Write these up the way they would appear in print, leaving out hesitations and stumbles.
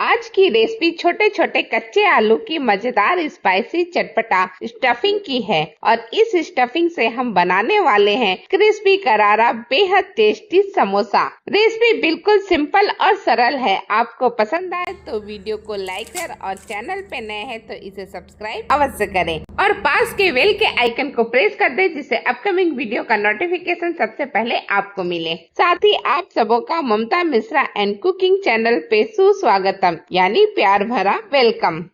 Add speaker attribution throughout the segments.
Speaker 1: आज की रेसिपी छोटे छोटे कच्चे आलू की मजेदार स्पाइसी चटपटा स्टफिंग की है और इस स्टफिंग से हम बनाने वाले हैं क्रिस्पी करारा बेहद टेस्टी समोसा। रेसिपी बिल्कुल सिंपल और सरल है। आपको पसंद आए तो वीडियो को लाइक कर और चैनल पे नए हैं तो इसे सब्सक्राइब अवश्य करें और पास के बेल के आइकन को प्रेस कर दें जिससे अपकमिंग वीडियो का नोटिफिकेशन सबसे पहले आपको मिले। साथ ही आप सबों का ममता मिश्रा एंड कुकिंग चैनल पे सुस्वागतम यानी प्यार भरा वेलकम।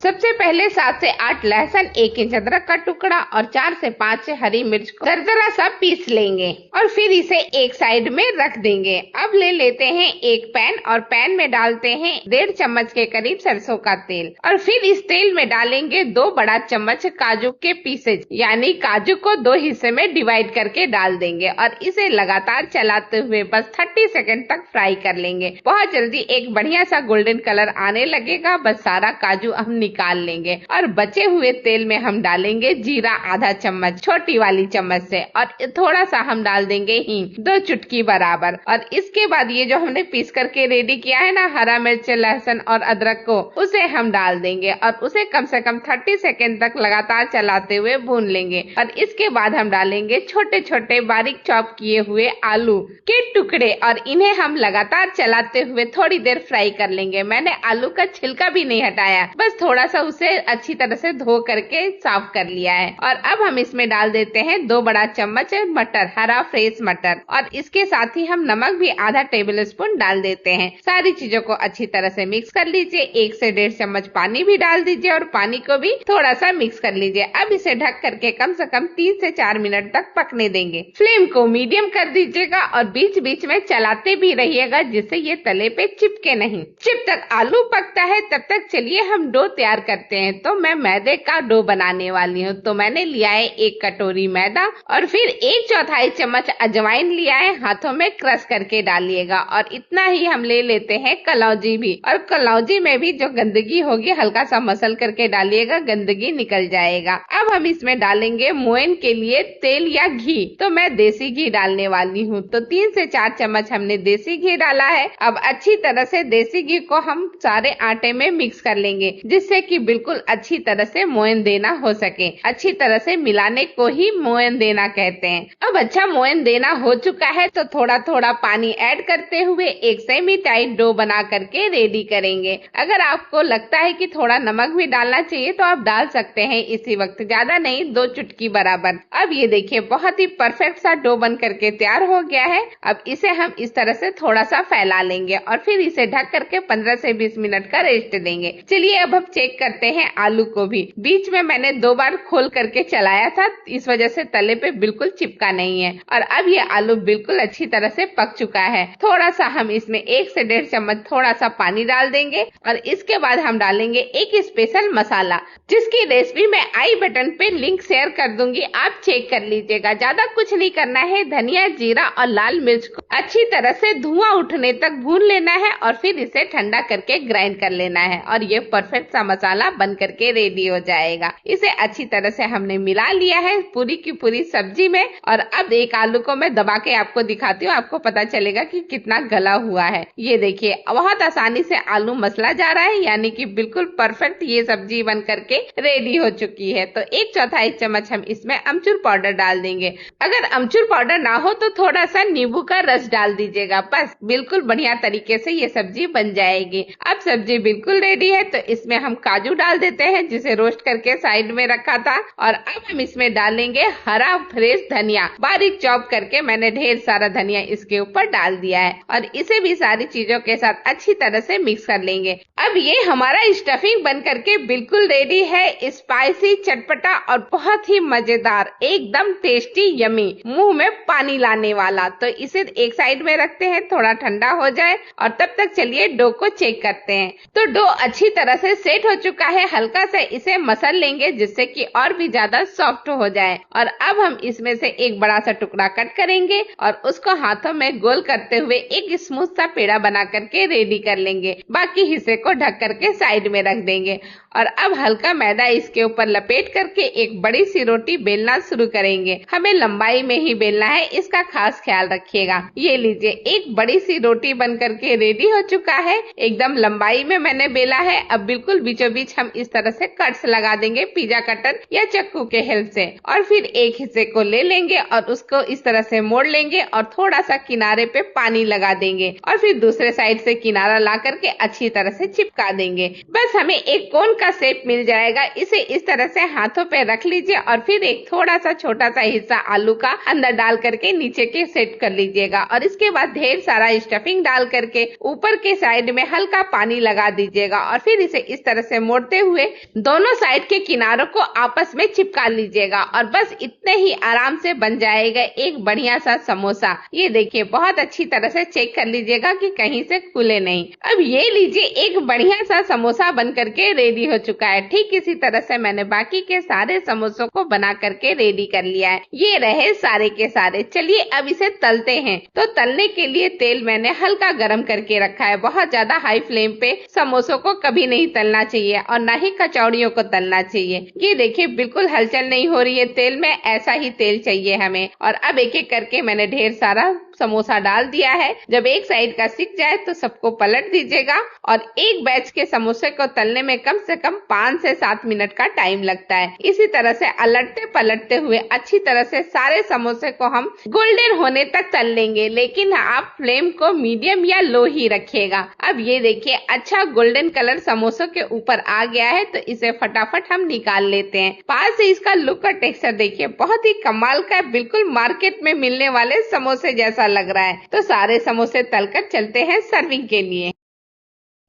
Speaker 1: सबसे पहले 7 से 8 लहसुन, 1 इंच अदरक का टुकड़ा और 4 से 5 हरी मिर्च को दरदरा सा पीस लेंगे और फिर इसे एक साइड में रख देंगे। अब ले लेते हैं एक पैन और पैन में डालते हैं 1.5 चम्मच के करीब सरसों का तेल और फिर इस तेल में डालेंगे 2 बड़ा चम्मच काजू के पीसेज, यानी काजू को 2 हिस्से में डिवाइड करके डाल देंगे और इसे लगातार चलाते हुए बस 30 सेकंड तक फ्राई कर लेंगे। बहुत जल्दी एक बढ़िया सा गोल्डन कलर आने लगेगा, बस सारा काजू हम निकाल लेंगे और बचे हुए तेल में हम डालेंगे जीरा आधा चम्मच छोटी वाली चम्मच से और थोड़ा सा हम डाल देंगे हींग 2 चुटकी बराबर और इसके बाद ये जो हमने पीस करके रेडी किया है ना हरा मिर्च, लहसुन और अदरक को, उसे हम डाल देंगे और उसे कम से कम 30 सेकेंड तक लगातार चलाते हुए भून लेंगे और इसके बाद हम डालेंगे छोटे छोटे बारीक चॉप किए हुए आलू के टुकड़े और इन्हें हम लगातार चलाते हुए थोड़ी देर फ्राई कर लेंगे। मैंने आलू का छिलका भी नहीं हटाया, बस थोड़ा सा उसे अच्छी तरह से धो करके साफ कर लिया है और अब हम इसमें डाल देते हैं 2 बड़ा चम्मच मटर, हरा फ्रेश मटर और इसके साथ ही हम नमक भी आधा टेबल स्पून डाल देते हैं। सारी चीजों को अच्छी तरह से मिक्स कर लीजिए। 1 से 1.5 चम्मच पानी भी डाल दीजिए और पानी को भी थोड़ा सा मिक्स कर लीजिए। अब इसे ढक करके कम से कम 3 से 4 मिनट तक पकने देंगे। फ्लेम को मीडियम कर दीजिएगा और बीच बीच में चलाते भी रहिएगा जिससे ये तले पे चिपके नहीं। जब तक आलू पकता है तब तक चलिए हम डो तैयार करते हैं। तो मैं मैदे का डो बनाने वाली हूँ, तो मैंने लिया है 1 कटोरी मैदा और फिर 1/4 चम्मच अजवाइन लिया है, हाथों में क्रश करके डालिएगा और इतना ही हम ले लेते हैं कलौंजी भी और कलौंजी में भी जो गंदगी होगी हल्का सा मसल करके डालिएगा, गंदगी निकल जाएगा। अब हम इसमें डालेंगे मोयन के लिए तेल या घी, तो मैं देसी घी डालने वाली हूँ, तो 3 से 4 चम्मच हमने देसी घी डाला है। अब अच्छी तरह से देसी घी को हम सारे आटे में मिक्स कर लेंगे जिससे कि बिल्कुल अच्छी तरह से मोयन देना हो सके। अच्छी तरह से मिलाने को ही मोयन देना कहते हैं। अब अच्छा मोयन देना हो चुका है तो थोड़ा थोड़ा पानी ऐड करते हुए एक सेमी टाइट डो बना करके रेडी करेंगे। अगर आपको लगता है कि थोड़ा नमक भी डालना चाहिए तो आप डाल सकते हैं इसी वक्त, ज्यादा नहीं, 2 चुटकी बराबर। अब ये देखिए बहुत ही परफेक्ट सा डो बन करके तैयार हो गया है। अब इसे हम इस तरह से थोड़ा सा फैला लेंगे और फिर इसे ढक करके 15 से 20 मिनट का रेस्ट देंगे। चलिए अब हम चेक करते हैं आलू को भी। बीच में मैंने 2 बार खोल करके चलाया था, इस वजह से तले पे बिल्कुल चिपका नहीं है और अब ये आलू बिल्कुल अच्छी तरह से पक चुका है। थोड़ा सा हम इसमें 1 से 1.5 चम्मच थोड़ा सा पानी डाल देंगे और इसके बाद हम डालेंगे एक स्पेशल मसाला जिसकी रेसिपी मैं आई बटन पे लिंक शेयर कर दूंगी, आप चेक कर लीजिएगा। ज्यादा कुछ नहीं करना है, धनिया, जीरा और लाल मिर्च को अच्छी तरह से धुआं उठने तक भून लेना है और फिर इसे ठंडा करके ग्राइंड कर लेना है और ये परफेक्ट सा मसाला बन करके रेडी हो जाएगा। इसे अच्छी तरह से हमने मिला लिया है पूरी की पूरी सब्जी में और अब एक आलू को मैं दबा के आपको दिखाती हूँ, आपको पता चलेगा कि कितना गला हुआ है। ये देखिए बहुत आसानी से आलू मसला जा रहा है, यानी कि बिल्कुल परफेक्ट ये सब्जी बन करके रेडी हो चुकी है। तो 1/4 चम्मच हम इसमें अमचूर पाउडर डाल देंगे। अगर अमचूर पाउडर ना हो तो थोड़ा सा नींबू का रस डाल दीजिएगा, बस बिल्कुल बढ़िया तरीके से ये सब्जी बन जाएगी। अब सब्जी बिल्कुल रेडी है तो इसमें हम काजू डाल देते हैं जिसे रोस्ट करके साइड में रखा था और अब हम इसमें डालेंगे हरा फ्रेश धनिया, बारीक चॉप करके मैंने ढेर सारा धनिया इसके ऊपर डाल दिया है और इसे भी सारी चीजों के साथ अच्छी तरह से मिक्स कर लेंगे। अब ये हमारा स्टफिंग बन करके बिल्कुल रेडी है, स्पाइसी, चटपटा और बहुत ही मजेदार, एकदम टेस्टी, यमी, मुंह में पानी लाने वाला। तो इसे एक साइड में रखते हैं, थोड़ा ठंडा हो जाए और तब तक चलिए डो को चेक करते हैं। तो डो अच्छी तरह से सेट हो चुका है, हल्का से इसे मसल लेंगे जिससे कि और भी ज्यादा सॉफ्ट हो जाए और अब हम इसमें से एक बड़ा सा टुकड़ा कट करेंगे और उसको हाथों में गोल करते हुए एक स्मूथ सा पेड़ा बना करके रेडी कर लेंगे। बाकी हिस्से को ढक करके साइड में रख देंगे और अब हल्का मैदा इसके ऊपर लपेट करके एक बड़ी सी रोटी बेलना शुरू करेंगे। हमें लंबाई में ही बेलना है, इसका खास ख्याल रखिएगा। ये लीजिए, एक बड़ी सी रोटी बन करके रेडी हो चुका है। एकदम लंबाई में मैंने बेला है। अब बिल्कुल बीचों बीच हम इस तरह से कट्स लगा देंगे पिज्जा कटर या चक्कू के हेल्प से, और फिर एक हिस्से को ले लेंगे और उसको इस तरह से मोड़ लेंगे और थोड़ा सा किनारे पे पानी लगा देंगे और फिर दूसरे साइड से किनारा ला करके अच्छी तरह से चिपका देंगे। बस हमें एक कोन का शेप मिल जाएगा। इसे इस तरह से हाथों पे रख लीजिए और फिर एक थोड़ा सा छोटा सा हिस्सा आलू का अंदर डाल करके नीचे के सेट कर लीजिएगा और इसके बाद ढेर सारा स्टफिंग डाल करके ऊपर के साइड में हल्का पानी लगा दीजिएगा और फिर इसे इस तरह से मोड़ते हुए दोनों साइड के किनारों को आपस में चिपका लीजिएगा और बस इतने ही आराम से बन जाएगा एक बढ़िया सा समोसा। ये देखिए, बहुत अच्छी तरह से चेक कर लीजिएगा कि कहीं से खुले नहीं। अब ये लीजिए, एक बढ़िया सा समोसा बन करके रेडी हो चुका है। ठीक इसी तरह से मैंने बाकी के सारे समोसों को बना करके रेडी कर लिया है। ये रहे सारे के सारे। चलिए अब इसे तलते हैं। तो तलने के लिए तेल मैंने हल्का गर्म करके रखा है। बहुत ज्यादा हाई फ्लेम पे समोसों को कभी नहीं तलना चाहिए और ना ही कचौड़ियों को तलना चाहिए। ये देखिए, बिल्कुल हलचल नहीं हो रही है तेल में, ऐसा ही तेल चाहिए हमें। और अब एक एक करके मैंने ढेर सारा समोसा डाल दिया है। जब एक साइड का सिक जाए तो सबको पलट दीजिएगा और एक बैच के समोसे को तलने में कम से कम 5 से 7 मिनट का टाइम लगता है। इसी तरह से अलटते पलटते हुए अच्छी तरह से सारे समोसे को हम गोल्डन होने तक तल लेंगे, लेकिन आप फ्लेम को मीडियम या लो ही रखिएगा। अब ये देखिए, अच्छा गोल्डन कलर समोसों के ऊपर आ गया है तो इसे फटाफट हम निकाल लेते हैं। पास से इसका लुक और टेक्सचर देखिए, बहुत ही कमाल का, बिल्कुल मार्केट में मिलने वाले समोसे जैसा लग रहा है। तो सारे समोसे तलकर चलते हैं सर्विंग के लिए।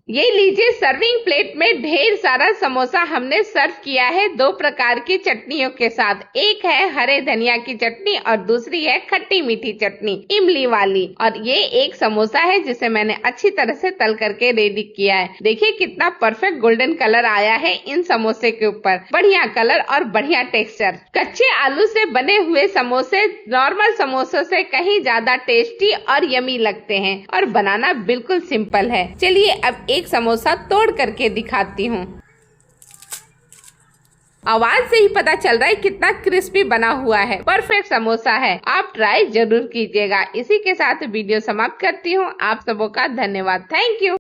Speaker 1: ये लीजिए, सर्विंग प्लेट में ढेर सारा समोसा हमने सर्व किया है 2 प्रकार की चटनियों के साथ। एक है हरे धनिया की चटनी और दूसरी है खट्टी मीठी चटनी, इमली वाली। और ये एक समोसा है जिसे मैंने अच्छी तरह से तल करके रेडी किया है। देखिए कितना परफेक्ट गोल्डन कलर आया है इन समोसे के ऊपर। बढ़िया कलर और बढ़िया टेक्सचर। कच्चे आलू से बने हुए समोसे नॉर्मल समोसों से कहीं ज्यादा टेस्टी और यमी लगते हैं और बनाना बिल्कुल सिंपल है। चलिए अब एक समोसा तोड़ करके दिखाती हूँ। आवाज से ही पता चल रहा है कितना क्रिस्पी बना हुआ है। परफेक्ट समोसा है, आप ट्राई जरूर कीजिएगा। इसी के साथ वीडियो समाप्त करती हूँ। आप सबों का धन्यवाद। Thank you.